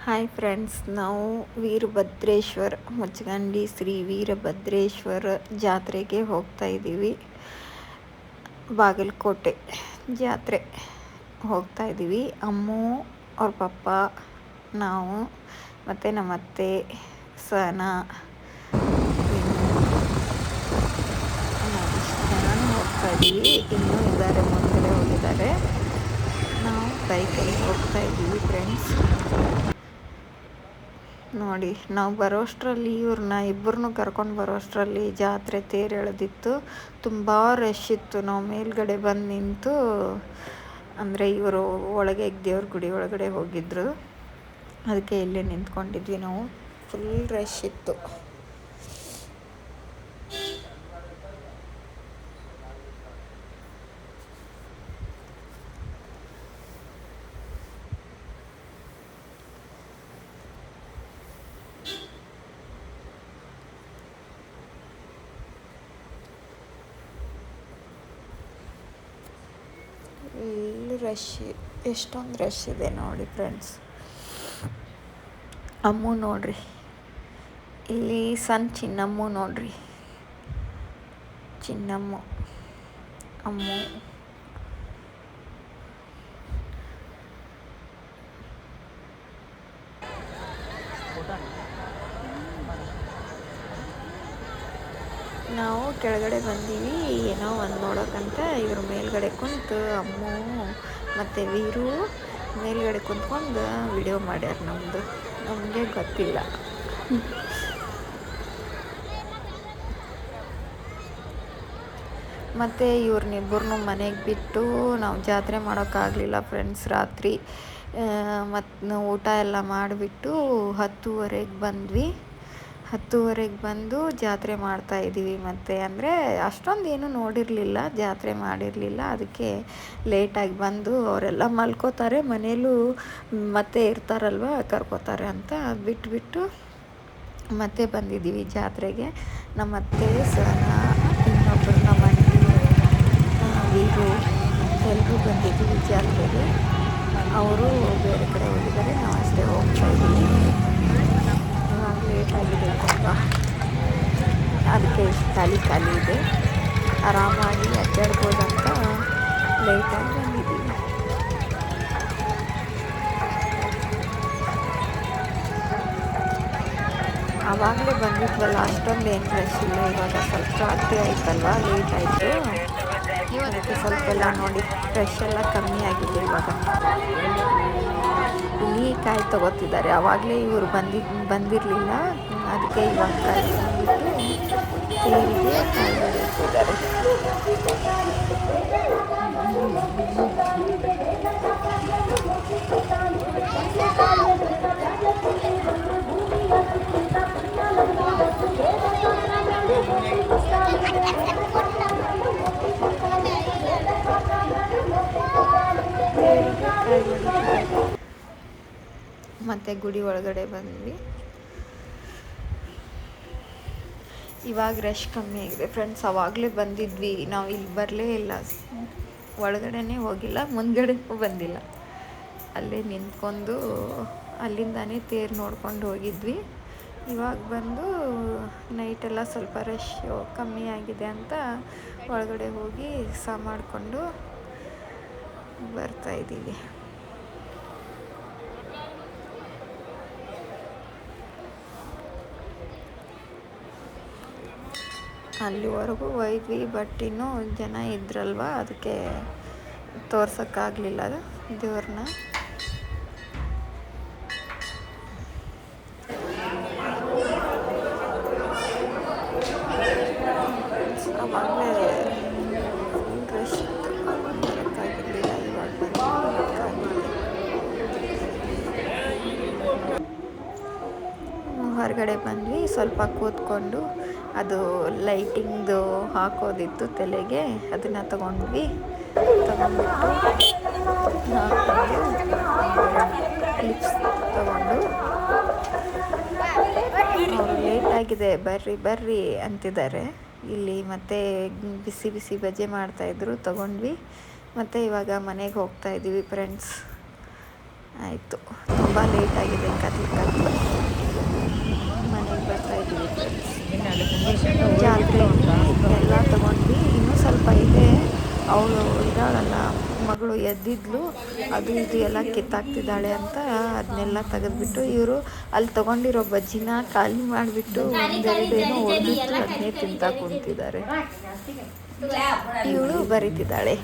Hi friends, ನಾವು ವೀರಭದ್ರೇಶ್ವರ ಮುಚ್ಚಗಂಡಿ ಶ್ರೀ ವೀರಭದ್ರೇಶ್ವರ ಜಾತ್ರೆಗೆ ಹೋಗ್ತಾ ಇದ್ದೀವಿ. ಬಾಗಲಕೋಟೆ ಜಾತ್ರೆ ಹೋಗ್ತಾ ಇದ್ದೀವಿ. ಅಮ್ಮು ಅವ್ರ ಪಪ್ಪ, ನಾವು ಮತ್ತು ನಮ್ಮ ಅತ್ತೆ ಸಹನಾ, ನಾನು ಹೋಗ್ತಾ ಇದ್ದೀವಿ. ಇನ್ನೂ ಇದ್ದಾರೆ, ಮುಂದೆ ಹೋಗಿದ್ದಾರೆ. ನಾವು ಬೈಕಲ್ಲಿ ಹೋಗ್ತಾ ಇದ್ದೀವಿ ಫ್ರೆಂಡ್ಸ್. ನೋಡಿ, ನಾವು ಬರೋಷ್ಟರಲ್ಲಿ ಇವ್ರನ್ನ ಇಬ್ಬರನ್ನೂ ಕರ್ಕೊಂಡು ಬರೋಷ್ಟರಲ್ಲಿ ಜಾತ್ರೆ ತೇರು ಎಳೆದಿತ್ತು. ತುಂಬ ರಶ್ ಇತ್ತು. ನಾವು ಮೇಲ್ಗಡೆ ಬಂದು ನಿಂತು, ಅಂದರೆ ಇವರು ಒಳಗೆ ದೇವ್ರ ಗುಡಿ ಒಳಗಡೆ ಹೋಗಿದ್ರು, ಅದಕ್ಕೆ ಇಲ್ಲೇ ನಿಂತ್ಕೊಂಡಿದ್ವಿ ನಾವು. ಫುಲ್ ರಶ್ ಇತ್ತು. ಇಲ್ಲಿ ರಶ್, ಎಷ್ಟೊಂದು ರಶ್ ಇದೆ ನೋಡಿ ಫ್ರೆಂಡ್ಸ್. ಅಮ್ಮು ನೋಡ್ರಿ, ಇಲ್ಲಿ ಸಣ್ಣ ಚಿನ್ನಮ್ಮು ನೋಡ್ರಿ, ಚಿನ್ನಮ್ಮು ಅಮ್ಮು. ನಾವು ಕೆಳಗಡೆ ಬಂದೀವಿ, ಏನೋ ಒಂದು ನೋಡೋಕ್ಕಂತ. ಇವ್ರ ಮೇಲ್ಗಡೆ ಕುಂತು ಅಮ್ಮು ಮತ್ತು ವೀರು ಮೇಲ್ಗಡೆ ಕುಂತ್ಕೊಂಡು ವಿಡಿಯೋ ಮಾಡ್ಯಾರ. ನಮಗೆ ಗೊತ್ತಿಲ್ಲ. ಮತ್ತು ಇವ್ರನ್ನಿಬ್ಬರನ್ನೂ ಮನೆಗೆ ಬಿಟ್ಟು ನಾವು ಜಾತ್ರೆ ಮಾಡೋಕ್ಕಾಗಲಿಲ್ಲ ಫ್ರೆಂಡ್ಸ್. ರಾತ್ರಿ ಮತ್ತು ಊಟ ಎಲ್ಲ ಮಾಡಿಬಿಟ್ಟು 10:30ಗೆ ಬಂದ್ವಿ. 10:30ಗೆ ಬಂದು ಜಾತ್ರೆ ಮಾಡ್ತಾಯಿದ್ದೀವಿ. ಮತ್ತು ಅಂದರೆ ಅಷ್ಟೊಂದು ಏನೂ ನೋಡಿರಲಿಲ್ಲ, ಜಾತ್ರೆ ಮಾಡಿರಲಿಲ್ಲ, ಅದಕ್ಕೆ ಲೇಟಾಗಿ ಬಂದು ಅವರೆಲ್ಲ ಮಲ್ಕೋತಾರೆ, ಮನೇಲೂ ಮತ್ತೆ ಇರ್ತಾರಲ್ವ, ಕರ್ಕೋತಾರೆ ಅಂತ ಬಿಟ್ಬಿಟ್ಟು ಮತ್ತೆ ಬಂದಿದ್ದೀವಿ ಜಾತ್ರೆಗೆ. ನಮ್ಮ ಅತ್ತೆ ಸಹನಾ, ಇನ್ನೊಬ್ಬರು ನಮ್ಮ ಅಣ್ಣ, ವೀರು, ಎಲ್ಲರೂ ಬಂದಿದ್ದೀವಿ ಜಾತ್ರೆಗೆ. ಅವರು ಬೇರೆ ಕಡೆ ಹೋಗಿದ್ದಾರೆ, ನಾವು ಅಷ್ಟೇ ಹೋಗ್ತಾ ಇದ್ದೀವಿ. ಇವಾಗ ಲೇಟ್ ಆಗಿದೆ ತುಂಬ, ಅದಕ್ಕೆ ಖಾಲಿ ಇದೆ. ಆರಾಮಾಗಿ ಅಡ್ಡಾಡ್ಬೋದಂತ ಲೇಟಾಗಿ ಬಂದಿದ್ದೀವಿ. ಆವಾಗಲೇ ಬಂದಿದ್ವಲ್ಲ, ಅಷ್ಟೊಂದು ಏನು ರಶ್ ಇಲ್ಲ. ಇವಾಗ ಸ್ವಲ್ಪ ರಾತ್ರಿ ಆಯ್ತಲ್ವ, ಲೇಟ್ ಆಯಿತು, ಅದಕ್ಕೆ ಸ್ವಲ್ಪ ಎಲ್ಲ ನೋಡಿ ರಶ್ ಎಲ್ಲ ಕಮ್ಮಿ ಆಗಿದೆ ಇವಾಗ. ಇಲ್ಲಿ ಕಾಯಿ ತೊಗೋತಿದ್ದಾರೆ. ಆವಾಗಲೇ ಇವರು ಬಂದಿರಲಿಲ್ಲ, ಅದಕ್ಕೆ ಇವಾಗ ಕಾಯಿ ತೊಗೊಂಡ್ಬಿಟ್ಟು ತೇರಿಗೆ ಕಾಯಿ ಹೊಡೆಯುತ್ತಿದ್ದಾರೆ. ಮತ್ತು ಗುಡಿ ಒಳಗಡೆ ಬಂದ್ವಿ. ಇವಾಗ ರಶ್ ಕಮ್ಮಿ ಆಗಿದೆ ಫ್ರೆಂಡ್ಸ್. ಆವಾಗಲೇ ಬಂದಿದ್ವಿ ನಾವು, ಇಲ್ಲಿ ಬರಲೇ ಇಲ್ಲ, ಒಳಗಡೆನೇ ಹೋಗಿಲ್ಲ, ಮುಂದ್ಗಡೆನೂ ಬಂದಿಲ್ಲ, ಅಲ್ಲೇ ನಿಂತ್ಕೊಂಡು ಅಲ್ಲಿಂದಾನೇ ತೇರು ನೋಡ್ಕೊಂಡು ಹೋಗಿದ್ವಿ. ಇವಾಗ ಬಂದು ನೈಟೆಲ್ಲ ಸ್ವಲ್ಪ ರಶ್ ಕಮ್ಮಿ ಆಗಿದೆ ಅಂತ ಒಳಗಡೆ ಹೋಗಿ ಮಾಡಿಕೊಂಡು ಬರ್ತಾಯಿದ್ದೀವಿ. ಅಲ್ಲಿವರೆಗೂ ಹೋಯ್ದ್ವಿ, ಬಟ್ ಇನ್ನೂ ಜನ ಇದ್ರಲ್ವ, ಅದಕ್ಕೆ ತೋರ್ಸೋಕ್ಕಾಗಲಿಲ್ಲ ದೇವ್ರನ್ನ. ಆವಾಗಲೇ ರಶ್ ಬರೋಕ್ಕಾಗಿರಲಿಲ್ಲ, ಇವಾಗ ಹೊರಗಡೆ ಬಂದ್ವಿ. ಸ್ವಲ್ಪ ಕೂತ್ಕೊಂಡು ಅದು ಲೈಟಿಂಗ್ದು ಹಾಕೋದಿತ್ತು ತಲೆಗೆ, ಅದನ್ನು ತಗೊಂಡ್ಬಿಟ್ಟು ಕ್ಲಿಪ್ಸ್ ತಗೊಂಡು, ಅವರು ಲೇಟಾಗಿದೆ ಬರ್ರಿ ಅಂತಿದ್ದಾರೆ ಇಲ್ಲಿ. ಮತ್ತು ಬಿಸಿ ಬಿಸಿ ಬಜ್ಜಿ ಮಾಡ್ತಾಯಿದ್ರು, ತಗೊಂಡ್ವಿ. ಮತ್ತು ಇವಾಗ ಮನೆಗೆ ಹೋಗ್ತಾಯಿದ್ದೀವಿ ಫ್ರೆಂಡ್ಸ್. ಆಯಿತು, ತುಂಬ ಲೇಟಾಗಿದೆ ಕತ್ಲು ಮನೆಗೆ ಬರ್ತಾಯಿದ್ದೀವಿ ಫ್ರೆಂಡ್ಸ್. ಜಾತ್ರೆಯಲ್ಲಿ ಎಲ್ಲ ತೊಗೊಂಡ್ವಿ, ಇನ್ನೂ ಸ್ವಲ್ಪ ಇದೆ. ಅವಳು ಇದ್ದಾಳಲ್ಲ ಮಗಳು ಎದ್ದಿದ್ಲು, ಅದು ಇದು ಎಲ್ಲ ಕಿತ್ತಾಕ್ತಿದ್ದಾಳೆ ಅಂತ ಅದನ್ನೆಲ್ಲ ತೆಗೆದ್ಬಿಟ್ಟು ಇವರು ಅಲ್ಲಿ ತೊಗೊಂಡಿರೋ ಬಜ್ಜಿನ ಖಾಲಿ ಮಾಡಿಬಿಟ್ಟು ಒಂದೆರಡೇನೋ ಉಳಿದಿತ್ತು ಅದನ್ನೇ ತಿಂತಾ ಕುಂತಿದ್ದಾರೆ. ಇವಳು ಬರೀತಿದ್ದಾಳೆ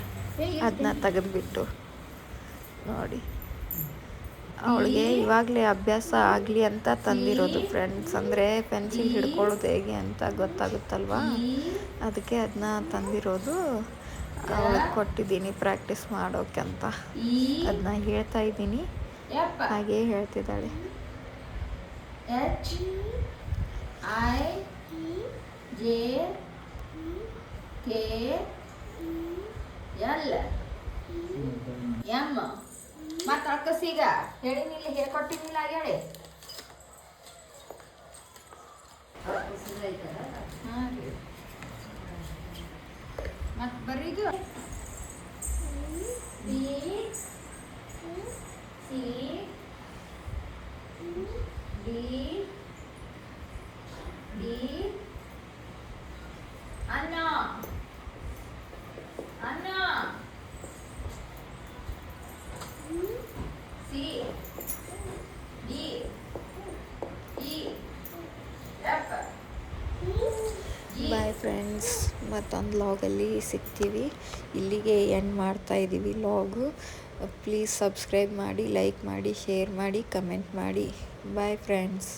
ಅದನ್ನ ತೆಗೆದ್ಬಿಟ್ಟು. ನೋಡಿ, ಅವಳಿಗೆ ಇವಾಗಲೇ ಅಭ್ಯಾಸ ಆಗಲಿ ಅಂತ ತಂದಿರೋದು ಫ್ರೆಂಡ್ಸ್. ಅಂದರೆ ಪೆನ್ಸಿಲ್ ಹಿಡ್ಕೊಳ್ಳೋದು ಹೇಗೆ ಅಂತ ಗೊತ್ತಾಗುತ್ತಲ್ವ, ಅದಕ್ಕೆ ಅದನ್ನ ತಂದಿರೋದು. ಅವಳಿಗೆ ಕೊಟ್ಟಿದ್ದೀನಿ ಪ್ರಾಕ್ಟೀಸ್ ಮಾಡೋಕ್ಕೆ ಅಂತ. ಅದನ್ನ ಹೇಳ್ತಾ ಇದ್ದೀನಿ, ಹಾಗೇ ಹೇಳ್ತಿದ್ದಾಳೆ. ಮತ್ತೆ ಅಕ್ಕಸೀಗ ಹೇಳಿನಿಲ್ಲ, ಹೇಳ್ಕೊಟ್ಟಿನಿಲ್ಲ ಹೇಳಿ. ಮತ್ತೆ ಬರೀದು ಬಿ ಸಿ ಡಿ ಡಿ ಅನ್ನ ಅನ್ನ C D E F. Bye friends, ಮತ್ತೊಂದು ಲಾಗಲ್ಲಿ ಸಿಗ್ತೀವಿ. ಇಲ್ಲಿಗೆ ಎಂಡ್ ಮಾಡ್ತಾಯಿದ್ದೀವಿ ಲಾಗು. ಪ್ಲೀಸ್ ಸಬ್ಸ್ಕ್ರೈಬ್ ಮಾಡಿ, ಲೈಕ್ ಮಾಡಿ, ಶೇರ್ ಮಾಡಿ, ಕಮೆಂಟ್ ಮಾಡಿ. Bye friends.